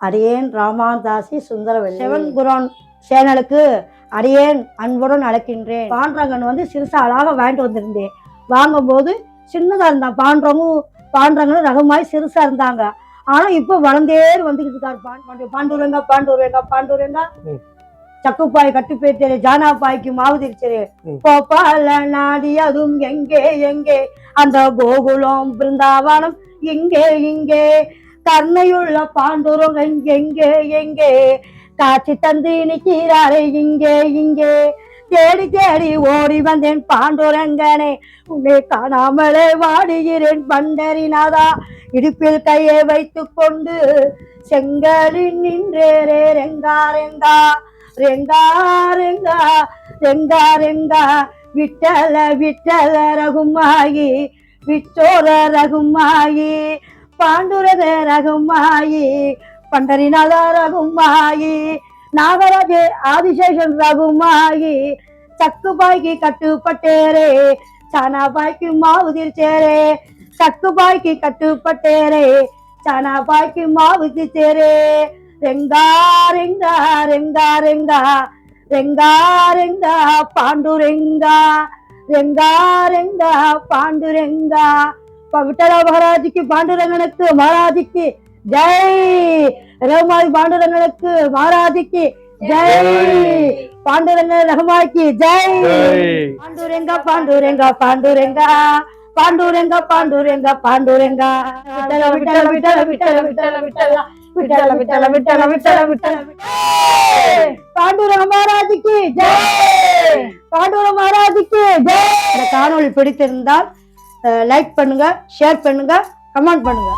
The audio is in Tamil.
அடியேன் ராமாதாசி சுந்தரவல்லி செவன் குரான் சேனலுக்கு அடியேன் அன்புடன் அழைக்கின்றேன். பாண்டரங்கன் வந்து சிறுசா அழகாக வாங்கிட்டு வந்திருந்தேன். வாங்கும்போது சின்னதாக இருந்தான். பாண்டரங்கனும் ரகமாய் சிறுசா இருந்தாங்க. ஆனால் இப்போ வளர்ந்தே வந்துக்கிட்டு இருக்காரு. பாண்டூரங்கா பாண்டூரங்கா பாண்டூரங்கா சக்குப்பாய் கட்டுப்பேத்தரு ஜானாப்பாய்க்கு மாவு திரிச்சரு கோபால நாடி அதுவும் எங்கே எங்கே அந்த கோகுலம் பிருந்தாவனம் எங்கே இங்கே கருணையுள்ள பாண்டூரங்க எங்கே எங்கே காட்சி தந்து நிற்கிறாரே இங்கே இங்கே தேடி தேடி ஓடி வந்தேன் பாண்டூரங்கனே உன்னை காணாமலே வாடுகிறேன் பண்டரிநாதா இடுப்பில் கையை வைத்து கொண்டு செங்கலில் நின்றேரே ரெங்கா ரெங்கா ரெங்கா ரெங்கா ரெங்கா ரெங்கா விட்டல விட்டல ரகுமாயி விச்சோர ரகுமாயி பாண்டுரக ரகுமாயி பண்டரிநாத ரகுமாயி நாகராஜ ஆதிசேஷன் ரகுமாயி சக்குபாய்க்கு கட்டுப்பட்டேரே சானாபாய்க்கு மாவு திரிச்சேரே சக்குபாய்க்கு கட்டுப்பட்டேரே சானாபாய்க்கு மாவு திரிச்சேரே ரெங்கா ரெங்கா ரெங்கா ரெங்கா ரெங்கா ரெங்கா பாண்டுரெங்கா ரெங்கா ரெங்கா பாண்டுரெங்கா விட்டல மகாராஜுக்கு பாண்டுரங்கனுக்கு மகாராஜுக்கு ஜெய் ரகுமாய் பாண்டுரங்கனுக்கு மகாராஜுக்கு ஜெய் பாண்டுரங்கன் ரகுமாய்க்கு ஜெய் பாண்டுரெங்கா பாண்டுரெங்கா பாண்டுரெங்கா பாண்டுரெங்கா பாண்டுரெங்கா பாண்டுரெங்கா விட்டல விட்டல விட்டல விட்டல விட்டல விட்டல விட்டல விட்டல விட்டல விட்டல விட்டல பாண்டுரங்க மகாராஜுக்கு ஜெய் பாண்டுரங்க மகாராஜுக்கு ஜெய். இந்த காணொளி பிடித்திருந்தால் லைக் பண்ணுங்க, ஷேர் பண்ணுங்க, கமெண்ட் பண்ணுங்க.